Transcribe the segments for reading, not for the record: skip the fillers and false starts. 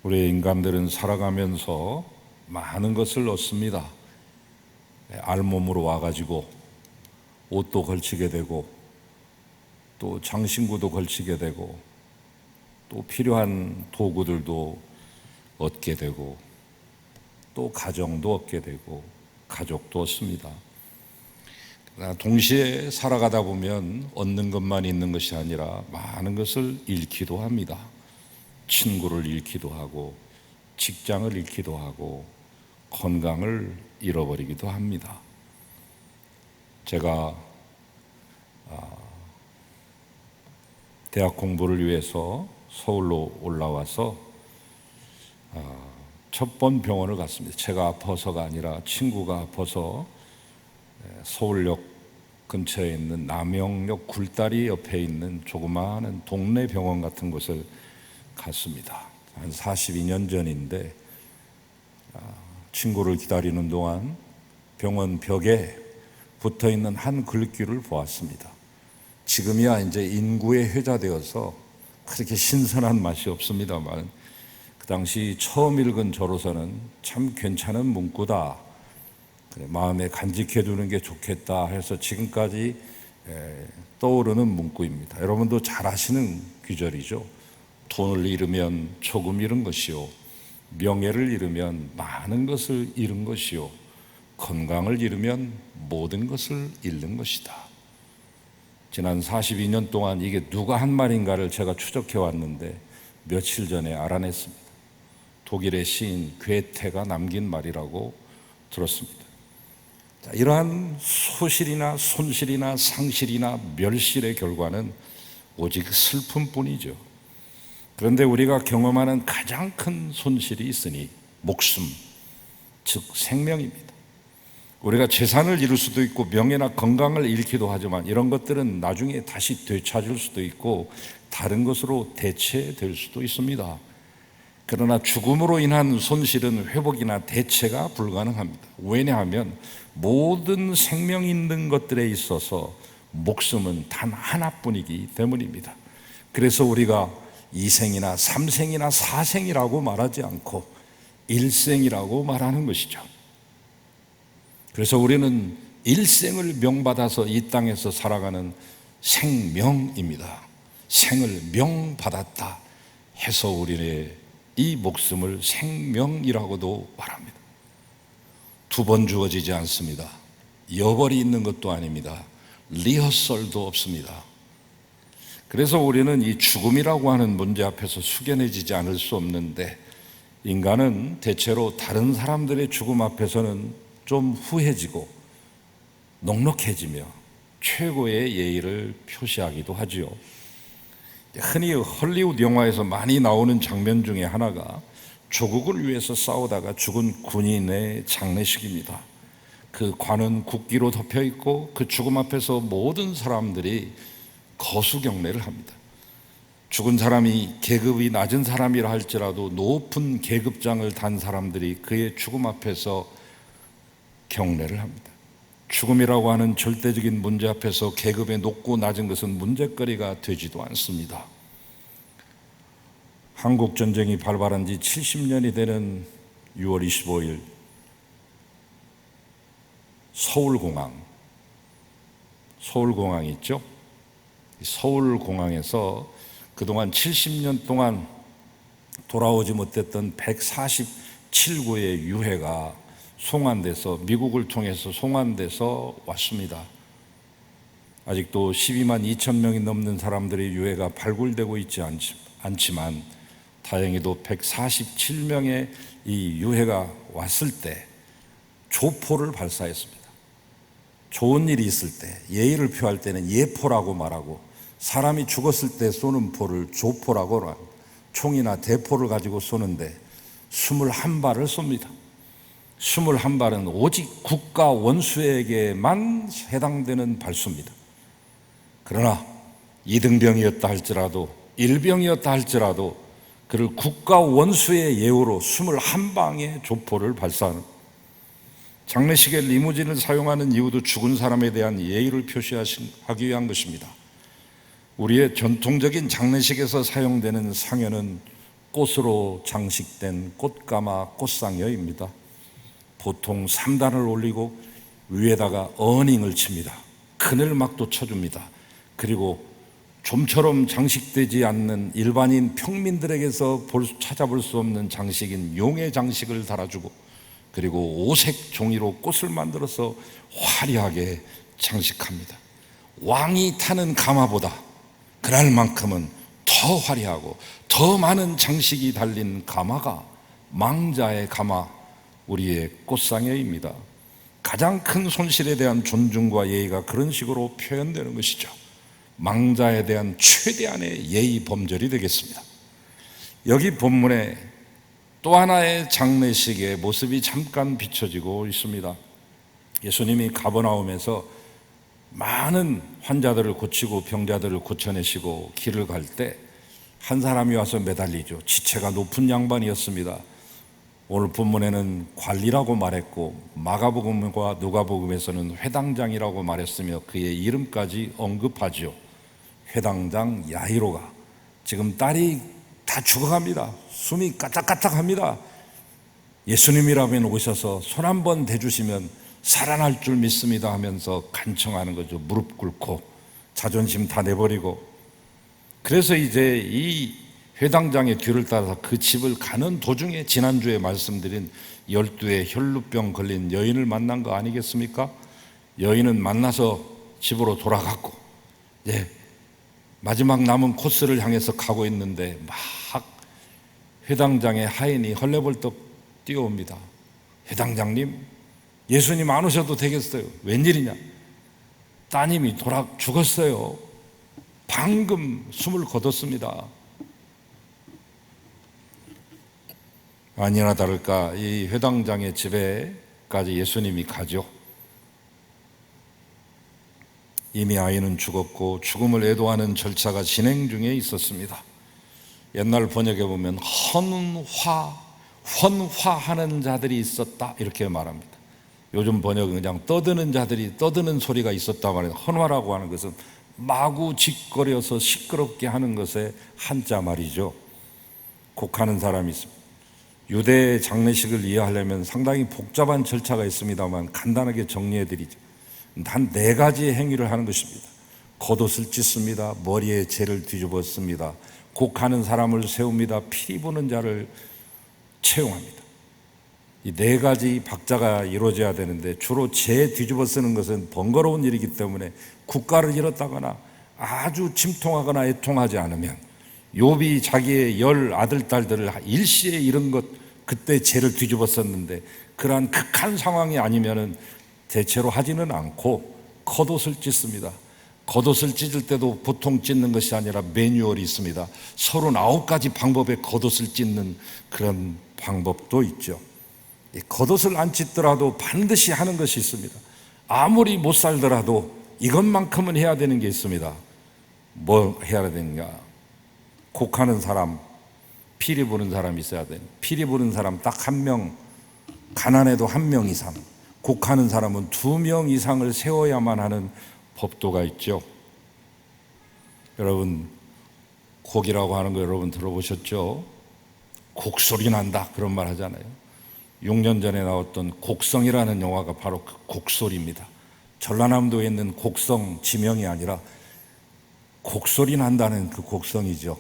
우리 인간들은 살아가면서 많은 것을 얻습니다. 알몸으로 와가지고 옷도 걸치게 되고, 또 장신구도 걸치게 되고, 또 필요한 도구들도 얻게 되고, 또 가정도 얻게 되고, 가족도 얻습니다. 그러나 동시에 살아가다 보면 얻는 것만 있는 것이 아니라 많은 것을 잃기도 합니다. 친구를 잃기도 하고, 직장을 잃기도 하고, 건강을 잃어버리기도 합니다. 제가 대학 공부를 위해서 서울로 올라와서 첫 번 병원을 갔습니다. 제가 아파서가 아니라 친구가 아파서 서울역 근처에 있는 남영역 굴다리 옆에 있는 조그마한 동네 병원 같은 곳을 갔습니다. 한 42년 전인데 친구를 기다리는 동안 병원 벽에 붙어있는 한 글귀를 보았습니다. 지금이야 이제 인구에 회자되어서 그렇게 신선한 맛이 없습니다만, 그 당시 처음 읽은 저로서는 참 괜찮은 문구다, 마음에 간직해 두는 게 좋겠다 해서 지금까지 떠오르는 문구입니다. 여러분도 잘 아시는 귀절이죠. 돈을 잃으면 조금 잃은 것이요, 명예를 잃으면 많은 것을 잃은 것이요, 건강을 잃으면 모든 것을 잃는 것이다. 지난 42년 동안 이게 누가 한 말인가를 제가 추적해 왔는데 며칠 전에 알아냈습니다. 독일의 시인 괴테가 남긴 말이라고 들었습니다. 자, 이러한 소실이나 손실이나 상실이나 멸실의 결과는 오직 슬픔뿐이죠. 그런데 우리가 경험하는 가장 큰 손실이 있으니 목숨, 즉 생명입니다. 우리가 재산을 잃을 수도 있고 명예나 건강을 잃기도 하지만 이런 것들은 나중에 다시 되찾을 수도 있고 다른 것으로 대체될 수도 있습니다. 그러나 죽음으로 인한 손실은 회복이나 대체가 불가능합니다. 왜냐하면 모든 생명 있는 것들에 있어서 목숨은 단 하나뿐이기 때문입니다. 그래서 우리가 이생이나 삼생이나 사생이라고 말하지 않고 일생이라고 말하는 것이죠. 그래서 우리는 일생을 명받아서 이 땅에서 살아가는 생명입니다. 생을 명받았다 해서 우리의 이 목숨을 생명이라고도 말합니다. 두 번 주어지지 않습니다. 여벌이 있는 것도 아닙니다. 리허설도 없습니다. 그래서 우리는 이 죽음이라고 하는 문제 앞에서 숙연해지지 않을 수 없는데, 인간은 대체로 다른 사람들의 죽음 앞에서는 좀 후해지고 넉넉해지며 최고의 예의를 표시하기도 하지요. 흔히 헐리우드 영화에서 많이 나오는 장면 중에 하나가 조국을 위해서 싸우다가 죽은 군인의 장례식입니다. 그 관은 국기로 덮여 있고 그 죽음 앞에서 모든 사람들이 거수경례를 합니다. 죽은 사람이 계급이 낮은 사람이라 할지라도 높은 계급장을 단 사람들이 그의 죽음 앞에서 경례를 합니다. 죽음이라고 하는 절대적인 문제 앞에서 계급의 높고 낮은 것은 문제거리가 되지도 않습니다. 한국전쟁이 발발한 지 70년이 되는 6월 25일 서울공항이 있죠. 서울공항에서 그동안 70년 동안 돌아오지 못했던 147구의 유해가 송환돼서 미국을 통해서 송환돼서 왔습니다. 아직도 12만 2천 명이 넘는 사람들의 유해가 발굴되고 있지 않지만 다행히도 147명의 이 유해가 왔을 때 조포를 발사했습니다. 좋은 일이 있을 때, 예의를 표할 때는 예포라고 말하고, 사람이 죽었을 때 쏘는 포를 조포라고 합니다. 총이나 대포를 가지고 쏘는데 21발을 쏩니다. 21발은 오직 국가 원수에게만 해당되는 발수입니다. 그러나 2등병이었다 할지라도 1병이었다 할지라도 그를 국가 원수의 예우로 21방의 조포를 발사하는, 장례식에 리무진을 사용하는 이유도 죽은 사람에 대한 예의를 표시하기 위한 것입니다. 우리의 전통적인 장례식에서 사용되는 상여는 꽃으로 장식된 꽃가마 꽃상여입니다. 보통 3단을 올리고 위에다가 어닝을 칩니다. 그늘막도 쳐줍니다. 그리고 좀처럼 장식되지 않는 일반인 평민들에게서 찾아볼 수 없는 장식인 용의 장식을 달아주고, 그리고 오색 종이로 꽃을 만들어서 화려하게 장식합니다. 왕이 타는 가마보다 그날만큼은 더 화려하고 더 많은 장식이 달린 가마가 망자의 가마, 우리의 꽃상여입니다. 가장 큰 손실에 대한 존중과 예의가 그런 식으로 표현되는 것이죠. 망자에 대한 최대한의 예의 범절이 되겠습니다. 여기 본문에 또 하나의 장례식의 모습이 잠깐 비춰지고 있습니다. 예수님이 가버나움에서 많은 환자들을 고치고 병자들을 고쳐내시고 길을 갈 때 한 사람이 와서 매달리죠. 지체가 높은 양반이었습니다. 오늘 본문에는 관리라고 말했고 마가복음과 누가복음에서는 회당장이라고 말했으며 그의 이름까지 언급하죠. 회당장 야이로가 지금 딸이 다 죽어갑니다. 숨이 까딱까딱합니다. 예수님이라면 오셔서 손 한번 대주시면 살아날 줄 믿습니다 하면서 간청하는 거죠. 무릎 꿇고 자존심 다 내버리고. 그래서 이제 이 회당장의 뒤를 따라서 그 집을 가는 도중에 지난주에 말씀드린 12의 혈루병 걸린 여인을 만난 거 아니겠습니까? 여인은 만나서 집으로 돌아갔고 마지막 남은 코스를 향해서 가고 있는데 막 회당장의 하인이 헐레벌떡 뛰어옵니다. 회당장님, 예수님 안 오셔도 되겠어요. 웬일이냐? 따님이 죽었어요. 방금 숨을 거뒀습니다. 아니나 다를까 이 회당장의 집에까지 예수님이 가죠. 이미 아이는 죽었고 죽음을 애도하는 절차가 진행 중에 있었습니다. 옛날 번역에 보면 헌화하는 자들이 있었다 이렇게 말합니다. 요즘 번역은 그냥 떠드는 자들이 떠드는 소리가 있었다 말해요. 헌화라고 하는 것은 마구 짓거려서 시끄럽게 하는 것의 한자 말이죠. 곡하는 사람이 있습니다. 유대의 장례식을 이해하려면 상당히 복잡한 절차가 있습니다만 간단하게 정리해드리죠. 한 4가지 행위를 하는 것입니다. 겉옷을 찢습니다. 머리에 재를 뒤집어 씁니다. 곡하는 사람을 세웁니다. 피리 부는 자를 채용합니다. 이 4가지 박자가 이루어져야 되는데 주로 재 뒤집어 쓰는 것은 번거로운 일이기 때문에 국가를 잃었다거나 아주 침통하거나 애통하지 않으면, 욥이 자기의 10 아들 딸들을 일시에 잃은 것 그때 재를 뒤집어 썼는데 그러한 극한 상황이 아니면은 대체로 하지는 않고 겉옷을 찢습니다. 겉옷을 찢을 때도 보통 찢는 것이 아니라 매뉴얼이 있습니다. 39가지 방법의 겉옷을 찢는 그런 방법도 있죠. 겉옷을 안 찢더라도 반드시 하는 것이 있습니다. 아무리 못 살더라도 이것만큼은 해야 되는 게 있습니다. 뭐 해야 되는가? 곡하는 사람, 피리 부는 사람이 있어야 돼요. 피리 부는 사람 딱 1명, 가난해도 1명 이상, 곡하는 사람은 2명 이상을 세워야만 하는 법도가 있죠. 여러분, 곡이라고 하는 거 여러분 들어보셨죠? 곡소리 난다 그런 말 하잖아요. 6년 전에 나왔던 곡성이라는 영화가 바로 그 곡소리입니다. 전라남도에 있는 곡성 지명이 아니라 곡소리 난다는 그 곡성이죠.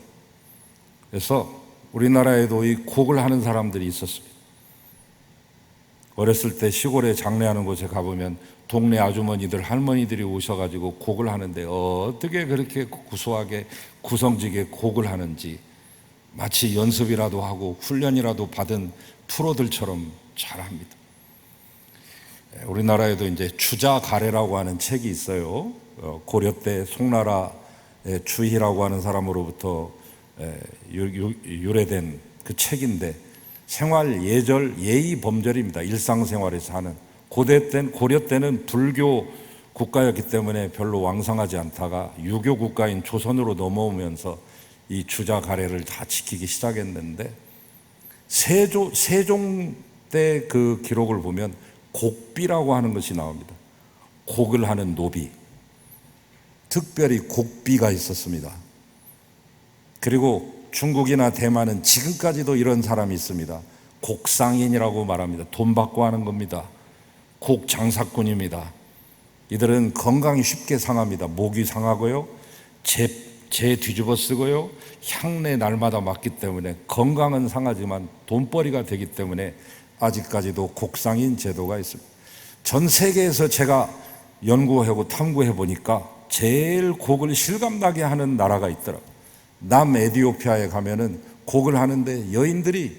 그래서 우리나라에도 이 곡을 하는 사람들이 있었습니다. 어렸을 때 시골에 장례하는 곳에 가보면 동네 아주머니들, 할머니들이 오셔가지고 곡을 하는데 어떻게 그렇게 구수하게 구성지게 곡을 하는지 마치 연습이라도 하고 훈련이라도 받은 프로들처럼 잘합니다. 우리나라에도 이제 주자가래라고 하는 책이 있어요. 고려 때 송나라의 주희라고 하는 사람으로부터 유래된 그 책인데 생활 예절 예의 범절입니다. 일상생활에서 하는. 고려 때는 불교 국가였기 때문에 별로 왕성하지 않다가 유교 국가인 조선으로 넘어오면서 이 주자가래를 다 지키기 시작했는데 세종 때 그 기록을 보면 곡비라고 하는 것이 나옵니다. 곡을 하는 노비, 특별히 곡비가 있었습니다. 그리고 중국이나 대만은 지금까지도 이런 사람이 있습니다. 곡상인이라고 말합니다. 돈 받고 하는 겁니다. 곡장사꾼입니다. 이들은 건강이 쉽게 상합니다. 목이 상하고요, 재 뒤집어 쓰고요, 향내 날마다 맞기 때문에 건강은 상하지만 돈벌이가 되기 때문에 아직까지도 곡상인 제도가 있습니다. 전 세계에서 제가 연구하고 탐구해 보니까 제일 곡을 실감나게 하는 나라가 있더라고요. 남에디오피아에 가면은 곡을 하는데 여인들이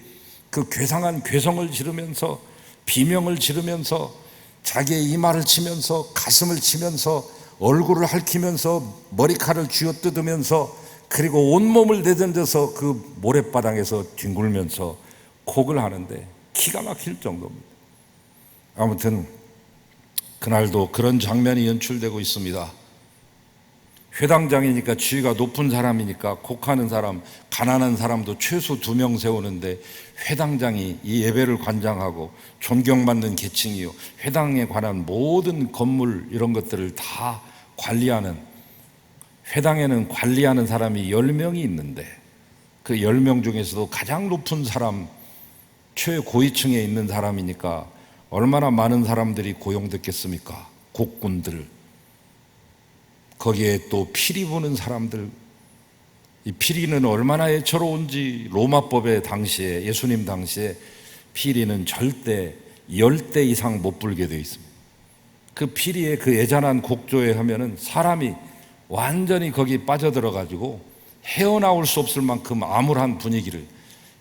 그 괴상한 괴성을 지르면서 비명을 지르면서 자기의 이마를 치면서 가슴을 치면서 얼굴을 핥히면서 머리칼을 쥐어뜯으면서 그리고 온몸을 내던져서 그 모래바닥에서 뒹굴면서 곡을 하는데 기가 막힐 정도입니다. 아무튼 그날도 그런 장면이 연출되고 있습니다. 회당장이니까 지위가 높은 사람이니까 곡하는 사람, 가난한 사람도 최소 2명 세우는데 회당장이 이 예배를 관장하고 존경받는 계층이요, 회당에 관한 모든 건물 이런 것들을 다 관리하는, 회당에는 관리하는 사람이 10명이 있는데 그 10명 중에서도 가장 높은 사람, 최고위층에 있는 사람이니까 얼마나 많은 사람들이 고용됐겠습니까? 곡군들, 거기에 또 피리 부는 사람들, 이 피리는 얼마나 애처로운지 로마법의 당시에, 예수님 당시에 피리는 절대 10대 이상 못 불게 되어 있습니다. 그 피리의 그 애잔한 곡조에 하면은 사람이 완전히 거기 빠져들어가지고 헤어나올 수 없을 만큼 암울한 분위기를,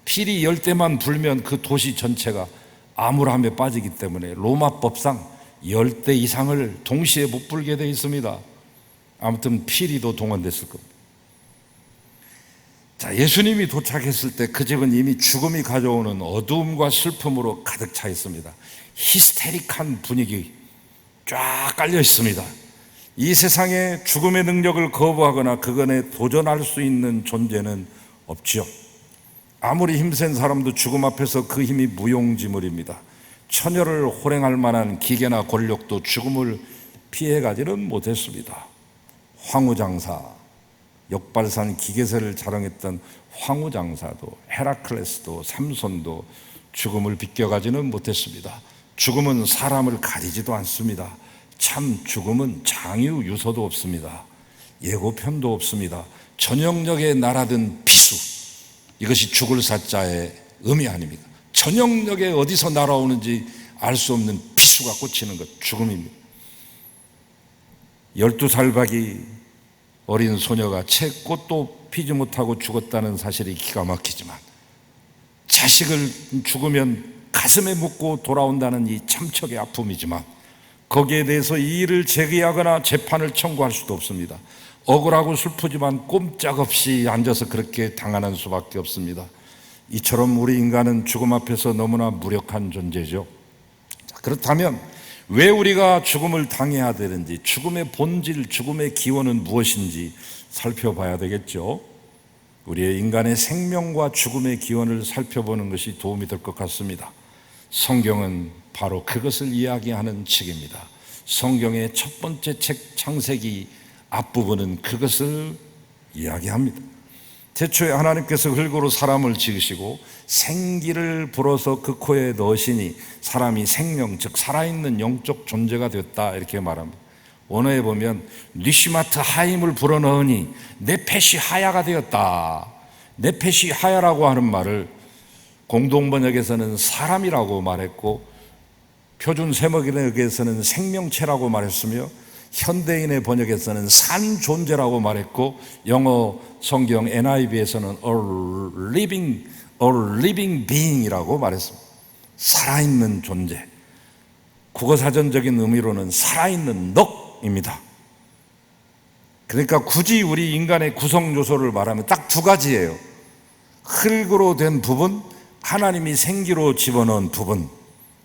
피리 10대만 불면 그 도시 전체가 암울함에 빠지기 때문에 로마법상 10대 이상을 동시에 못 불게 되어 있습니다. 아무튼 피리도 동원됐을 겁니다. 자, 예수님이 도착했을 때 그 집은 이미 죽음이 가져오는 어두움과 슬픔으로 가득 차 있습니다. 히스테릭한 분위기 쫙 깔려 있습니다. 이 세상에 죽음의 능력을 거부하거나 그것에 도전할 수 있는 존재는 없죠. 아무리 힘센 사람도 죽음 앞에서 그 힘이 무용지물입니다. 처녀를 호령할 만한 기계나 권력도 죽음을 피해가지는 못했습니다. 황후장사, 역발산 기계세를 자랑했던 황후장사도, 헤라클레스도, 삼손도 죽음을 비껴가지는 못했습니다. 죽음은 사람을 가리지도 않습니다. 참 죽음은 장유 유서도 없습니다. 예고편도 없습니다. 전형력에 날아든 비수, 이것이 죽을 사자의 의미 아닙니까? 전형력에 어디서 날아오는지 알 수 없는 비수가 꽂히는 것, 죽음입니다. 12살 박이 어린 소녀가 채 꽃도 피지 못하고 죽었다는 사실이 기가 막히지만, 자식을 죽으면 가슴에 묻고 돌아온다는 이 참척의 아픔이지만 거기에 대해서 이 일을 제기하거나 재판을 청구할 수도 없습니다. 억울하고 슬프지만 꼼짝없이 앉아서 그렇게 당하는 수밖에 없습니다. 이처럼 우리 인간은 죽음 앞에서 너무나 무력한 존재죠. 그렇다면 왜 우리가 죽음을 당해야 되는지, 죽음의 본질, 죽음의 기원은 무엇인지 살펴봐야 되겠죠. 우리의 인간의 생명과 죽음의 기원을 살펴보는 것이 도움이 될 것 같습니다. 성경은 바로 그것을 이야기하는 책입니다. 성경의 첫 번째 책 창세기 앞부분은 그것을 이야기합니다. 태초에 하나님께서 흙으로 사람을 지으시고 생기를 불어서 그 코에 넣으시니 사람이 생명, 즉 살아있는 영적 존재가 됐다, 이렇게 말합니다. 원어에 보면 니시마트 하임을 불어넣으니 네펫이 하야가 되었다. 네펫이 하야라고 하는 말을 공동번역에서는 사람이라고 말했고 표준 세번역에서는 생명체라고 말했으며 현대인의 번역에서는 산 존재라고 말했고 영어 성경 NIV에서는 a living being이라고 말했습니다. 살아있는 존재. 국어사전적인 의미로는 살아있는 넉입니다. 그러니까 굳이 우리 인간의 구성 요소를 말하면 딱 2가지예요. 흙으로 된 부분, 하나님이 생기로 집어넣은 부분,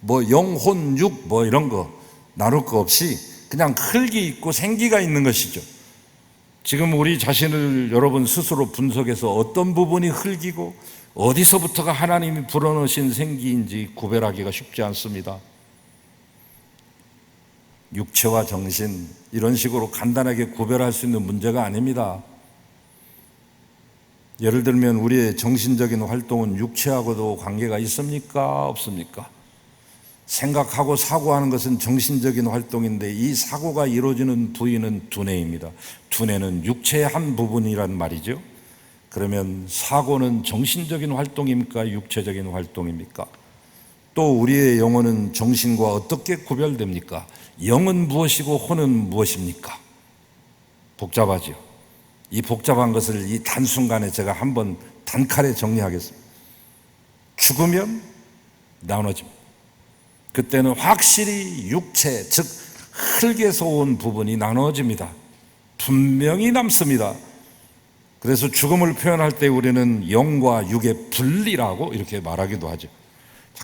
뭐 영혼, 육 뭐 이런 거 나눌 거 없이 그냥 흙이 있고 생기가 있는 것이죠. 지금 우리 자신을 여러분 스스로 분석해서 어떤 부분이 흙이고 어디서부터가 하나님이 불어넣으신 생기인지 구별하기가 쉽지 않습니다. 육체와 정신, 이런 식으로 간단하게 구별할 수 있는 문제가 아닙니다. 예를 들면 우리의 정신적인 활동은 육체하고도 관계가 있습니까? 없습니까? 생각하고 사고하는 것은 정신적인 활동인데 이 사고가 이루어지는 부위는 두뇌입니다. 두뇌는 육체의 한 부분이란 말이죠. 그러면 사고는 정신적인 활동입니까? 육체적인 활동입니까? 또 우리의 영혼은 정신과 어떻게 구별됩니까? 영은 무엇이고 혼은 무엇입니까? 복잡하죠. 이 복잡한 것을 이 단순간에 제가 한번 단칼에 정리하겠습니다. 죽으면 나눠집니다. 그때는 확실히 육체, 즉 흙에서 온 부분이 나눠집니다. 분명히 남습니다. 그래서 죽음을 표현할 때 우리는 영과 육의 분리라고 이렇게 말하기도 하죠.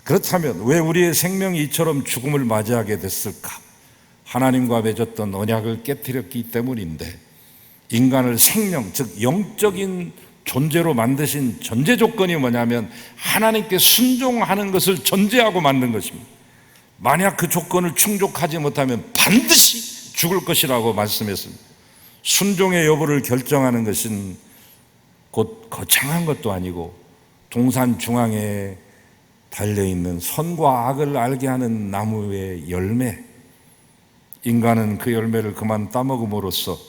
그렇다면 왜 우리의 생명이 이처럼 죽음을 맞이하게 됐을까? 하나님과 맺었던 언약을 깨뜨렸기 때문인데, 인간을 생명, 즉 영적인 존재로 만드신 전제 조건이 뭐냐면 하나님께 순종하는 것을 전제하고 만든 것입니다. 만약 그 조건을 충족하지 못하면 반드시 죽을 것이라고 말씀했습니다. 순종의 여부를 결정하는 것은 곧 거창한 것도 아니고 동산 중앙에 달려있는 선과 악을 알게 하는 나무의 열매, 인간은 그 열매를 그만 따먹음으로써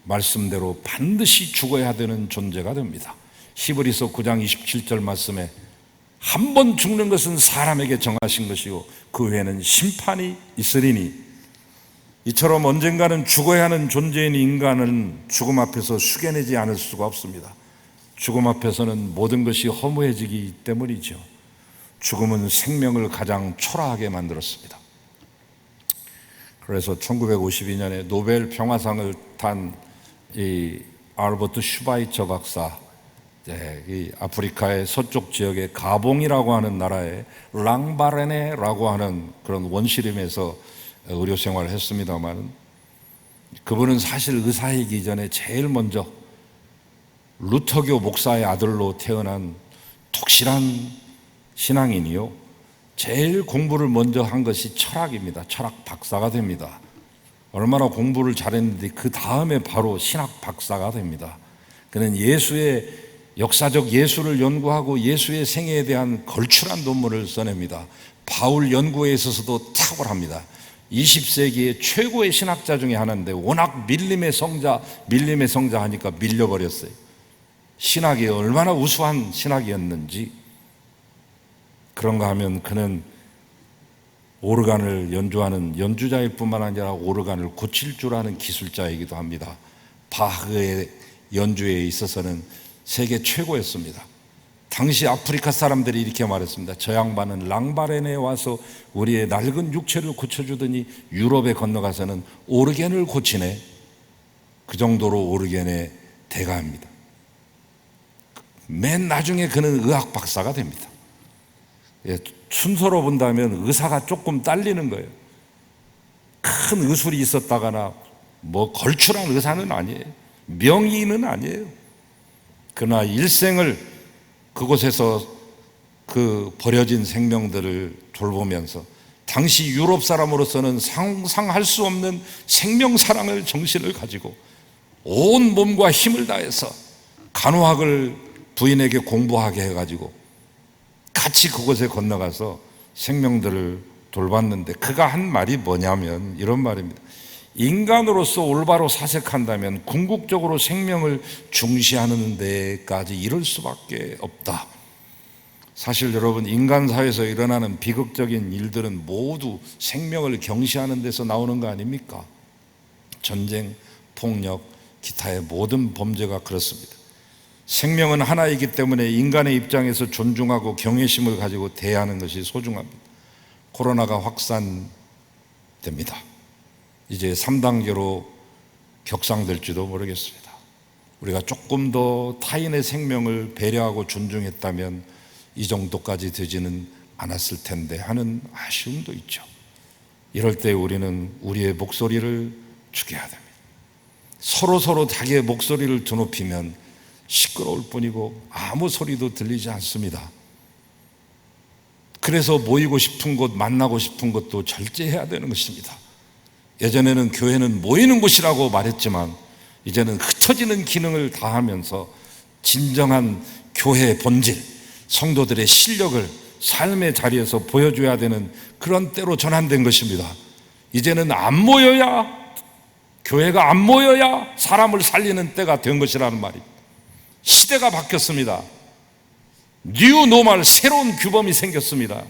말씀대로 반드시 죽어야 되는 존재가 됩니다. 히브리서 9장 27절 말씀에 한 번 죽는 것은 사람에게 정하신 것이고 그 후에는 심판이 있으리니, 이처럼 언젠가는 죽어야 하는 존재인 인간은 죽음 앞에서 숙여내지 않을 수가 없습니다. 죽음 앞에서는 모든 것이 허무해지기 때문이죠. 죽음은 생명을 가장 초라하게 만들었습니다. 그래서 1952년에 노벨 평화상을 탄 이 알버트 슈바이처 박사, 이 아프리카의 서쪽 지역의 가봉이라고 하는 나라의 랑바레네라고 하는 그런 원시림에서 의료 생활을 했습니다만, 그분은 사실 의사이기 전에 제일 먼저 루터교 목사의 아들로 태어난 독실한 신앙인이요, 제일 공부를 먼저 한 것이 철학입니다. 철학 박사가 됩니다. 얼마나 공부를 잘했는데 그 다음에 바로 신학 박사가 됩니다. 그는 예수의 역사적 예수를 연구하고 예수의 생애에 대한 걸출한 논문을 써냅니다. 바울 연구에 있어서도 탁월합니다. 20세기의 최고의 신학자 중에 하나인데 워낙 밀림의 성자 하니까 밀려버렸어요. 신학이 얼마나 우수한 신학이었는지. 그런가 하면 그는 오르간을 연주하는 연주자일 뿐만 아니라 오르간을 고칠 줄 아는 기술자이기도 합니다. 바흐의 연주에 있어서는 세계 최고였습니다. 당시 아프리카 사람들이 이렇게 말했습니다. 저 양반은 랑바렌에 와서 우리의 낡은 육체를 고쳐주더니 유럽에 건너가서는 오르겐을 고치네. 그 정도로 오르겐의 대가입니다. 맨 나중에 그는 의학 박사가 됩니다. 순서로 본다면 의사가 조금 딸리는 거예요. 큰 의술이 있었다거나 뭐 걸출한 의사는 아니에요. 명의는 아니에요. 그러나 일생을 그곳에서 그 버려진 생명들을 돌보면서 당시 유럽 사람으로서는 상상할 수 없는 생명 사랑을 정신을 가지고 온 몸과 힘을 다해서 간호학을 부인에게 공부하게 해가지고 같이 그곳에 건너가서 생명들을 돌봤는데, 그가 한 말이 뭐냐면 이런 말입니다. 인간으로서 올바로 사색한다면 궁극적으로 생명을 중시하는 데까지 이를 수밖에 없다. 사실 여러분, 인간 사회에서 일어나는 비극적인 일들은 모두 생명을 경시하는 데서 나오는 거 아닙니까? 전쟁, 폭력, 기타의 모든 범죄가 그렇습니다. 생명은 하나이기 때문에 인간의 입장에서 존중하고 경외심을 가지고 대하는 것이 소중합니다. 코로나가 확산됩니다. 이제 3단계로 격상될지도 모르겠습니다. 우리가 조금 더 타인의 생명을 배려하고 존중했다면 이 정도까지 되지는 않았을 텐데 하는 아쉬움도 있죠. 이럴 때 우리는 우리의 목소리를 죽여야 됩니다. 서로 자기의 목소리를 드높이면 시끄러울 뿐이고 아무 소리도 들리지 않습니다. 그래서 모이고 싶은 곳, 만나고 싶은 것도 절제해야 되는 것입니다. 예전에는 교회는 모이는 곳이라고 말했지만 이제는 흩어지는 기능을 다하면서 진정한 교회의 본질, 성도들의 실력을 삶의 자리에서 보여줘야 되는 그런 때로 전환된 것입니다. 이제는 안 모여야, 교회가 안 모여야 사람을 살리는 때가 된 것이라는 말입니다. 시대가 바뀌었습니다. 뉴 노멀, 새로운 규범이 생겼습니다.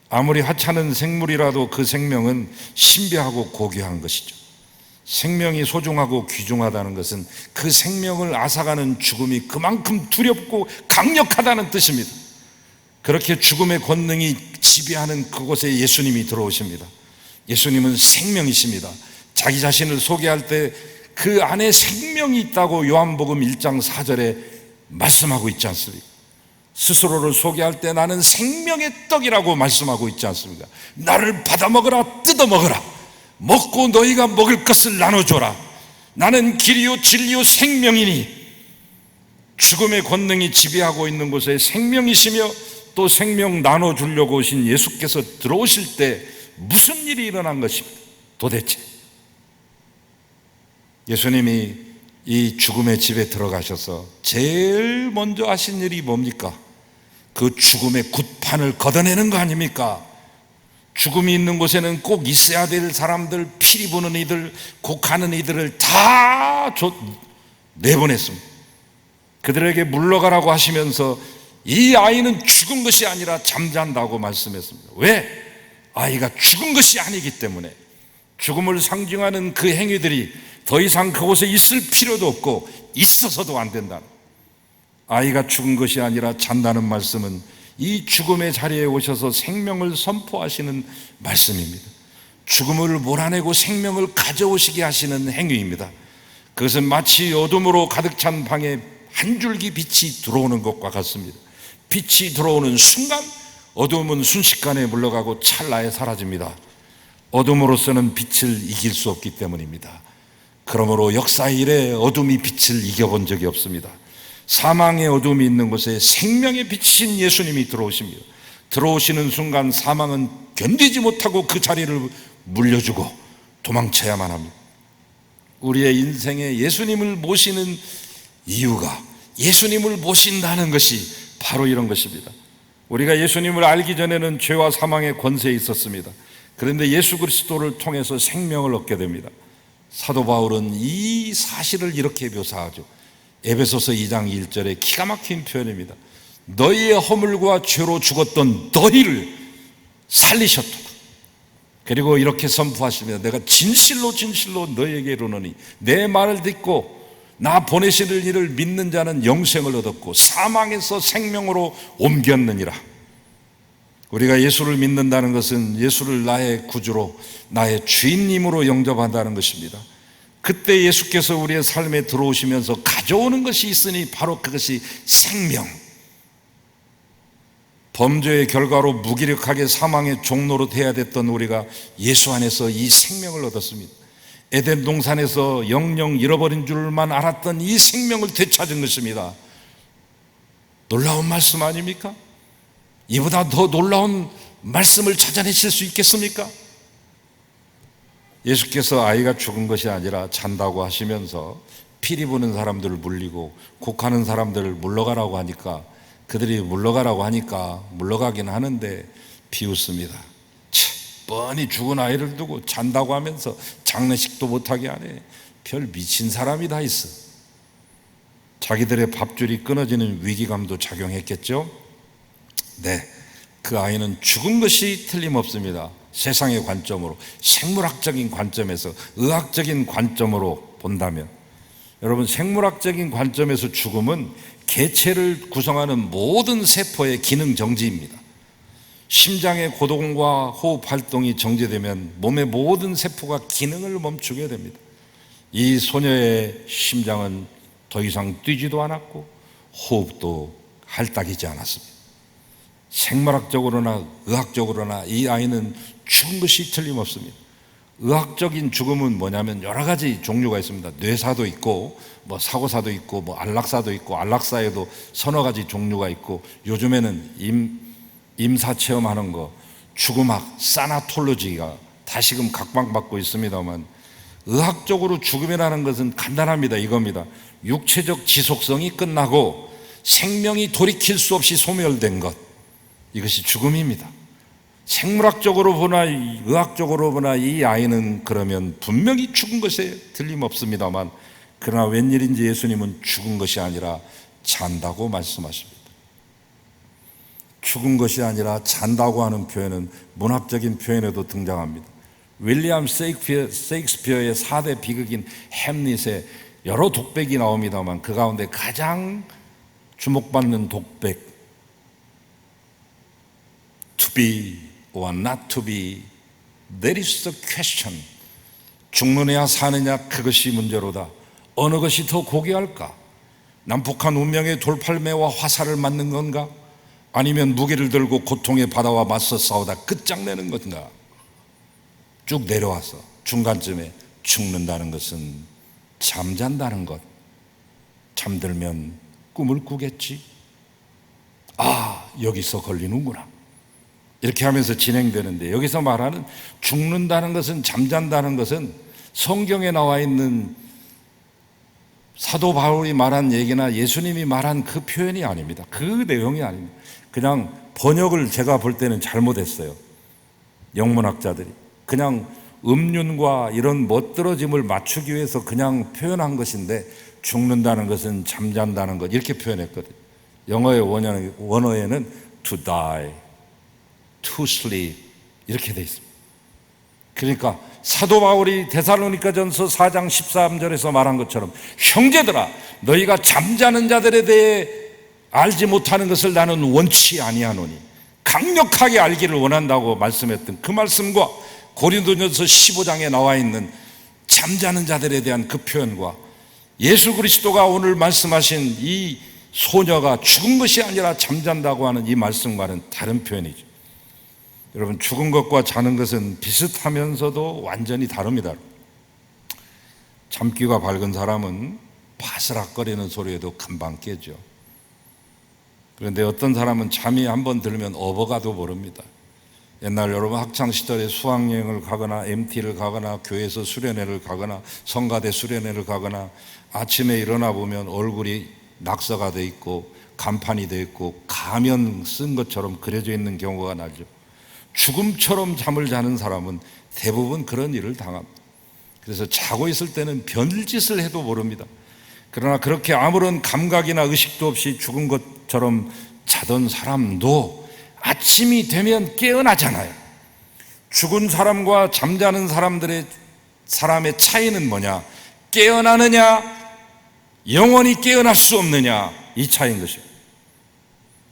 아무리 하찮은 생물이라도 그 생명은 신비하고 고귀한 것이죠. 생명이 소중하고 귀중하다는 것은 그 생명을 앗아가는 죽음이 그만큼 두렵고 강력하다는 뜻입니다. 그렇게 죽음의 권능이 지배하는 그곳에 예수님이 들어오십니다. 예수님은 생명이십니다. 자기 자신을 소개할 때 그 안에 생명이 있다고 요한복음 1장 4절에 말씀하고 있지 않습니까? 스스로를 소개할 때 나는 생명의 떡이라고 말씀하고 있지 않습니까? 나를 받아먹으라, 뜯어먹으라. 먹고 너희가 먹을 것을 나눠줘라. 나는 길이요 진리요 생명이니. 죽음의 권능이 지배하고 있는 곳에 생명이시며 또 생명 나눠주려고 오신 예수께서 들어오실 때 무슨 일이 일어난 것입니까? 도대체 예수님이 이 죽음의 집에 들어가셔서 제일 먼저 하신 일이 뭡니까? 그 죽음의 굳판을 걷어내는 거 아닙니까? 죽음이 있는 곳에는 꼭 있어야 될 사람들, 피리 부는 이들, 곡하는 이들을 다 내보냈습니다. 그들에게 물러가라고 하시면서 이 아이는 죽은 것이 아니라 잠잔다고 말씀했습니다. 왜? 아이가 죽은 것이 아니기 때문에. 죽음을 상징하는 그 행위들이 더 이상 그곳에 있을 필요도 없고 있어서도 안 된다. 아이가 죽은 것이 아니라 잔다는 말씀은 이 죽음의 자리에 오셔서 생명을 선포하시는 말씀입니다. 죽음을 몰아내고 생명을 가져오시게 하시는 행위입니다. 그것은 마치 어둠으로 가득 찬 방에 한 줄기 빛이 들어오는 것과 같습니다. 빛이 들어오는 순간 어둠은 순식간에 물러가고 찰나에 사라집니다. 어둠으로서는 빛을 이길 수 없기 때문입니다. 그러므로 역사 이래 어둠이 빛을 이겨본 적이 없습니다. 사망의 어둠이 있는 곳에 생명의 빛이신 예수님이 들어오십니다. 들어오시는 순간 사망은 견디지 못하고 그 자리를 물려주고 도망쳐야만 합니다. 우리의 인생에 예수님을 모시는 이유가, 예수님을 모신다는 것이 바로 이런 것입니다. 우리가 예수님을 알기 전에는 죄와 사망의 권세에 있었습니다. 그런데 예수 그리스도를 통해서 생명을 얻게 됩니다. 사도 바울은 이 사실을 이렇게 묘사하죠. 에베소서 2장 1절에 기가 막힌 표현입니다. 너희의 허물과 죄로 죽었던 너희를 살리셨도다. 그리고 이렇게 선포하십니다. 내가 진실로 진실로 너희에게 이르노니 내 말을 듣고 나 보내시는 이를 믿는 자는 영생을 얻었고 사망에서 생명으로 옮겼느니라. 우리가 예수를 믿는다는 것은 예수를 나의 구주로, 나의 주인님으로 영접한다는 것입니다. 그때 예수께서 우리의 삶에 들어오시면서 가져오는 것이 있으니 바로 그것이 생명. 범죄의 결과로 무기력하게 사망의 종로로 돼야 됐던 우리가 예수 안에서 이 생명을 얻었습니다. 에덴 동산에서 영영 잃어버린 줄만 알았던 이 생명을 되찾은 것입니다. 놀라운 말씀 아닙니까? 이보다 더 놀라운 말씀을 찾아내실 수 있겠습니까? 예수께서 아이가 죽은 것이 아니라 잔다고 하시면서 피리 부는 사람들을 물리고 곡하는 사람들을 물러가라고 하니까, 그들이 물러가라고 하니까 물러가긴 하는데 비웃습니다. 뻔히 죽은 아이를 두고 잔다고 하면서 장례식도 못하게 하네. 별 미친 사람이 다 있어. 자기들의 밥줄이 끊어지는 위기감도 작용했겠죠? 네, 그 아이는 죽은 것이 틀림없습니다. 세상의 관점으로, 생물학적인 관점에서, 의학적인 관점으로 본다면, 여러분, 생물학적인 관점에서 죽음은 개체를 구성하는 모든 세포의 기능 정지입니다. 심장의 고동과 호흡 활동이 정지되면 몸의 모든 세포가 기능을 멈추게 됩니다. 이 소녀의 심장은 더 이상 뛰지도 않았고 호흡도 할딱이지 않았습니다. 생물학적으로나 의학적으로나 이 아이는 죽은 것이 틀림없습니다. 의학적인 죽음은 뭐냐면 여러 가지 종류가 있습니다. 뇌사도 있고 뭐 사고사도 있고 뭐 안락사도 있고, 안락사에도 서너 가지 종류가 있고, 요즘에는 임사 체험하는 거, 죽음학, 사나톨로지가 다시금 각광받고 있습니다만, 의학적으로 죽음이라는 것은 간단합니다. 이겁니다. 육체적 지속성이 끝나고 생명이 돌이킬 수 없이 소멸된 것, 이것이 죽음입니다. 생물학적으로 보나 의학적으로 보나 이 아이는 그러면 분명히 죽은 것에 틀림없습니다만, 그러나 웬일인지 예수님은 죽은 것이 아니라 잔다고 말씀하십니다. 죽은 것이 아니라 잔다고 하는 표현은 문학적인 표현에도 등장합니다. 윌리엄 세익스피어의 4대 비극인 햄릿에 여러 독백이 나옵니다만, 그 가운데 가장 주목받는 독백, To be or not to be, that is the question. 죽느냐 사느냐 그것이 문제로다. 어느 것이 더 고귀할까? 남북한 운명의 돌팔매와 화살을 맞는 건가? 아니면 무기를 들고 고통의 바다와 맞서 싸우다 끝장내는 건가? 쭉 내려와서 중간쯤에 죽는다는 것은 잠잔다는 것. 잠들면 꿈을 꾸겠지. 아, 여기서 걸리는구나. 이렇게 하면서 진행되는데, 여기서 말하는 죽는다는 것은, 잠잔다는 것은 성경에 나와 있는 사도 바울이 말한 얘기나 예수님이 말한 그 표현이 아닙니다. 그 내용이 아닙니다. 그냥 번역을 제가 볼 때는 잘못했어요. 영문학자들이 그냥 음륜과 이런 멋들어짐을 맞추기 위해서 그냥 표현한 것인데, 죽는다는 것은 잠잔다는 것, 이렇게 표현했거든요. 영어의 원어에는 to die, to sleep 이렇게 돼 있습니다. 그러니까 사도 바울이 데살로니가전서 4장 13절에서 말한 것처럼, 형제들아, 너희가 잠자는 자들에 대해 알지 못하는 것을 나는 원치 아니하노니, 강력하게 알기를 원한다고 말씀했던 그 말씀과 고린도전서 15장에 나와 있는 잠자는 자들에 대한 그 표현과 예수 그리스도가 오늘 말씀하신 이 소녀가 죽은 것이 아니라 잠잔다고 하는 이 말씀과는 다른 표현이죠. 여러분, 죽은 것과 자는 것은 비슷하면서도 완전히 다릅니다. 잠귀가 밝은 사람은 바스락거리는 소리에도 금방 깨죠. 그런데 어떤 사람은 잠이 한번 들면 업어가도 모릅니다. 옛날 여러분 학창시절에 수학여행을 가거나 MT를 가거나 교회에서 수련회를 가거나 성가대 수련회를 가거나 아침에 일어나 보면 얼굴이 낙서가 돼 있고 간판이 돼 있고 가면 쓴 것처럼 그려져 있는 경우가 나죠. 죽음처럼 잠을 자는 사람은 대부분 그런 일을 당합니다. 그래서 자고 있을 때는 별짓을 해도 모릅니다. 그러나 그렇게 아무런 감각이나 의식도 없이 죽은 것처럼 자던 사람도 아침이 되면 깨어나잖아요. 죽은 사람과 잠자는 사람의 차이는 뭐냐? 깨어나느냐, 영원히 깨어날 수 없느냐, 이 차이인 것입니다.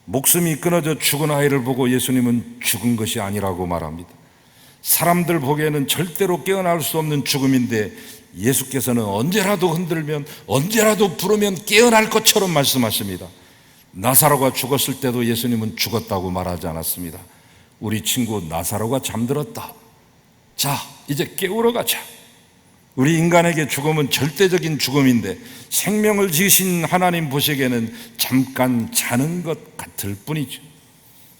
목숨이 끊어져 죽은 아이를 보고 예수님은 죽은 것이 아니라고 말합니다. 사람들 보기에는 절대로 깨어날 수 없는 죽음인데, 예수께서는 언제라도 흔들면, 언제라도 부르면 깨어날 것처럼 말씀하십니다. 나사로가 죽었을 때도 예수님은 죽었다고 말하지 않았습니다. 우리 친구 나사로가 잠들었다. 자, 이제 깨우러 가자. 우리 인간에게 죽음은 절대적인 죽음인데, 생명을 지으신 하나님 보시기에는 잠깐 자는 것 같을 뿐이죠.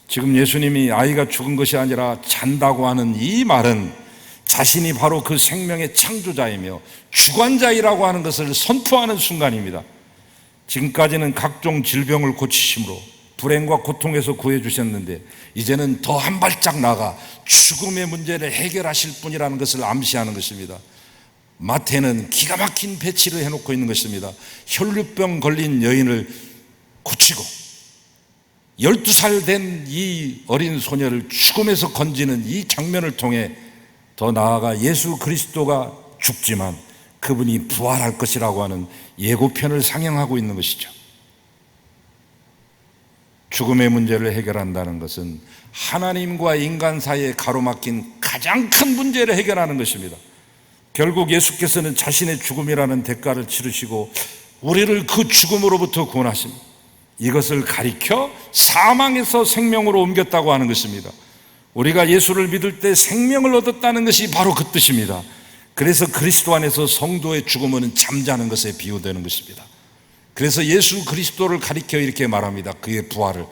지금 예수님이 아이가 죽은 것이 아니라 잔다고 하는 이 말은 자신이 바로 그 생명의 창조자이며 주관자이라고 하는 것을 선포하는 순간입니다. 지금까지는 각종 질병을 고치심으로 불행과 고통에서 구해주셨는데, 이제는 더 한 발짝 나아가 죽음의 문제를 해결하실 분이라는 것을 암시하는 것입니다. 마태는 기가 막힌 배치를 해놓고 있는 것입니다. 혈류병 걸린 여인을 고치고 12살 된 이 어린 소녀를 죽음에서 건지는 이 장면을 통해 더 나아가 예수 그리스도가 죽지만 그분이 부활할 것이라고 하는 예고편을 상영하고 있는 것이죠. 죽음의 문제를 해결한다는 것은 하나님과 인간 사이에 가로막힌 가장 큰 문제를 해결하는 것입니다. 결국 예수께서는 자신의 죽음이라는 대가를 치르시고 우리를 그 죽음으로부터 구원하십니다. 이것을 가리켜 사망에서 생명으로 옮겼다고 하는 것입니다. 우리가 예수를 믿을 때 생명을 얻었다는 것이 바로 그 뜻입니다. 그래서 그리스도 안에서 성도의 죽음은 잠자는 것에 비유되는 것입니다. 그래서 예수 그리스도를 가리켜 이렇게 말합니다. 그의 부활을,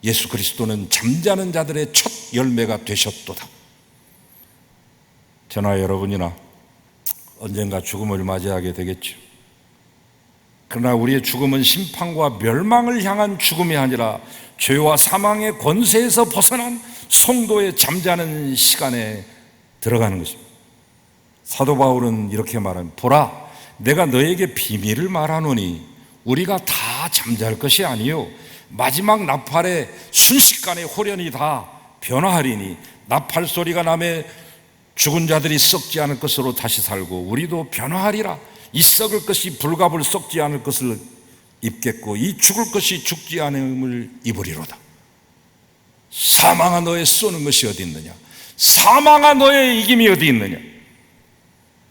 예수 그리스도는 잠자는 자들의 첫 열매가 되셨도다. 저나 여러분이나 언젠가 죽음을 맞이하게 되겠죠. 그러나 우리의 죽음은 심판과 멸망을 향한 죽음이 아니라 죄와 사망의 권세에서 벗어난 성도의 잠자는 시간에 들어가는 것입니다. 사도 바울은 이렇게 말합니다. 보라, 내가 너에게 비밀을 말하노니 우리가 다 잠잘 것이 아니요 마지막 나팔에 순식간에 홀연히 다 변화하리니 나팔 소리가 나매 죽은 자들이 썩지 않을 것으로 다시 살고 우리도 변화하리라. 이 썩을 것이 불갑을 썩지 않을 것을 입겠고 이 죽을 것이 죽지 않음을 입으리로다. 사망아 너의 쏘는 것이 어디 있느냐? 사망아 너의 이김이 어디 있느냐?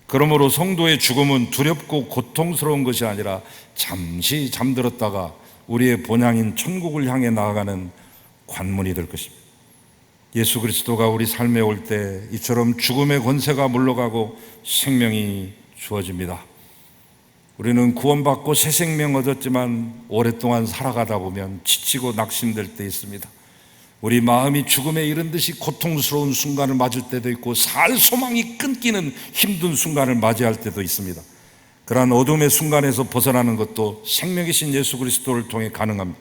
그러므로 성도의 죽음은 두렵고 고통스러운 것이 아니라 잠시 잠들었다가 우리의 본향인 천국을 향해 나아가는 관문이 될 것입니다. 예수 그리스도가 우리 삶에 올 때 이처럼 죽음의 권세가 물러가고 생명이 주어집니다. 우리는 구원받고 새 생명 얻었지만 오랫동안 살아가다 보면 지치고 낙심될 때 있습니다. 우리 마음이 죽음에 이른 듯이 고통스러운 순간을 맞을 때도 있고 살 소망이 끊기는 힘든 순간을 맞이할 때도 있습니다. 그러한 어둠의 순간에서 벗어나는 것도 생명이신 예수 그리스도를 통해 가능합니다.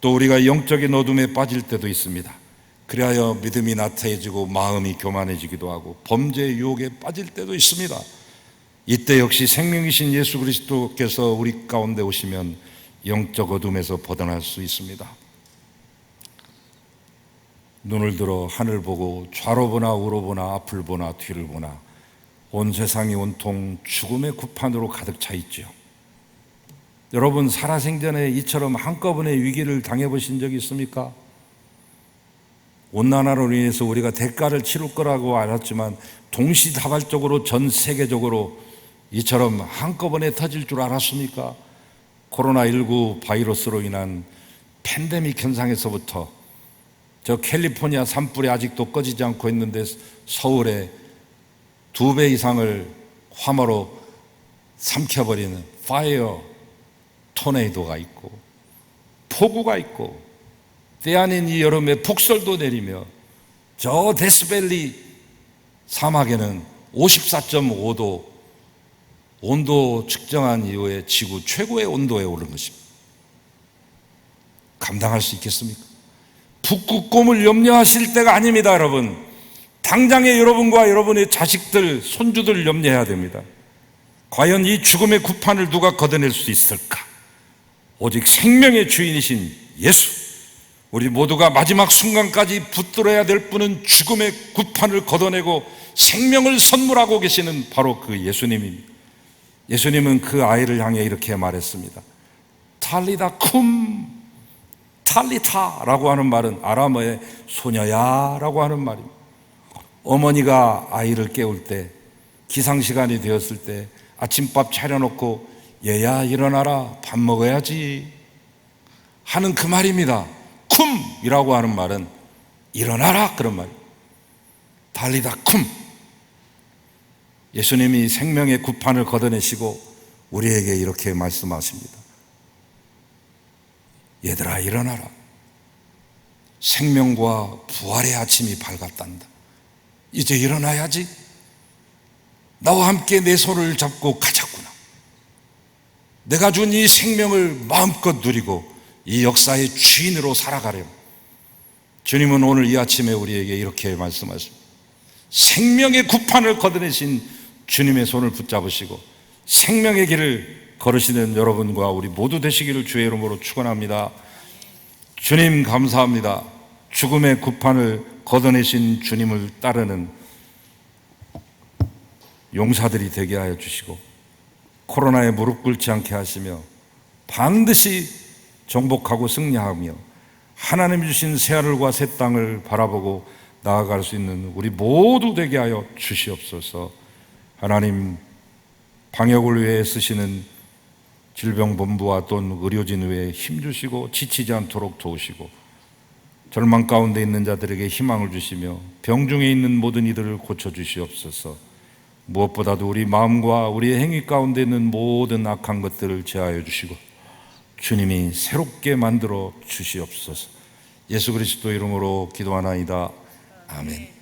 또 우리가 영적인 어둠에 빠질 때도 있습니다. 그리하여 믿음이 나태해지고 마음이 교만해지기도 하고 범죄의 유혹에 빠질 때도 있습니다. 이때 역시 생명이신 예수 그리스도께서 우리 가운데 오시면 영적 어둠에서 벗어날 수 있습니다. 눈을 들어 하늘 보고 좌로 보나 우로 보나 앞을 보나 뒤를 보나 온 세상이 온통 죽음의 구판으로 가득 차 있죠. 여러분 살아생전에 이처럼 한꺼번에 위기를 당해보신 적이 있습니까? 온난화로 인해서 우리가 대가를 치를 거라고 알았지만 동시다발적으로 전 세계적으로 이처럼 한꺼번에 터질 줄 알았습니까? 코로나19 바이러스로 인한 팬데믹 현상에서부터 저 캘리포니아 산불이 아직도 꺼지지 않고 있는데 서울에 2배 이상을 화마로 삼켜버리는 파이어 토네이도가 있고 폭우가 있고 때 아닌 이 여름에 폭설도 내리며 저 데스밸리 사막에는 54.5도 온도 측정한 이후에 지구 최고의 온도에 오른 것입니다. 감당할 수 있겠습니까? 북극곰을 염려하실 때가 아닙니다. 여러분 당장에 여러분과 여러분의 자식들, 손주들 염려해야 됩니다. 과연 이 죽음의 구판을 누가 걷어낼 수 있을까? 오직 생명의 주인이신 예수, 우리 모두가 마지막 순간까지 붙들어야 될 분은 죽음의 구판을 걷어내고 생명을 선물하고 계시는 바로 그 예수님입니다. 예수님은 그 아이를 향해 이렇게 말했습니다. 탈리다 쿰, 탈리타라고 하는 말은 아람어의 소녀야라고 하는 말입니다. 어머니가 아이를 깨울 때, 기상시간이 되었을 때 아침밥 차려놓고 얘야 일어나라 밥 먹어야지 하는 그 말입니다. 쿰이라고 하는 말은 일어나라 그런 말. 달리다 쿰. 예수님이 생명의 구판을 걷어내시고 우리에게 이렇게 말씀하십니다. 얘들아 일어나라. 생명과 부활의 아침이 밝았단다. 이제 일어나야지. 나와 함께 내 손을 잡고 가자꾸나. 내가 준 이 생명을 마음껏 누리고 이 역사의 주인으로 살아가렴. 주님은 오늘 이 아침에 우리에게 이렇게 말씀하십니다. 생명의 구판을 걷어내신 주님의 손을 붙잡으시고 생명의 길을 걸으시는 여러분과 우리 모두 되시기를 주의 이름으로 축원합니다. 주님 감사합니다. 죽음의 구판을 걷어내신 주님을 따르는 용사들이 되게 하여 주시고 코로나에 무릎 꿇지 않게 하시며 반드시 정복하고 승리하며 하나님 주신 새하늘과 새 땅을 바라보고 나아갈 수 있는 우리 모두 되게 하여 주시옵소서. 하나님 방역을 위해 쓰시는 질병본부와 또는 의료진 외에 힘주시고 지치지 않도록 도우시고 절망 가운데 있는 자들에게 희망을 주시며 병중에 있는 모든 이들을 고쳐주시옵소서. 무엇보다도 우리 마음과 우리의 행위 가운데 있는 모든 악한 것들을 제하여 주시고 주님이 새롭게 만들어 주시옵소서. 예수 그리스도 이름으로 기도하나이다. 아멘.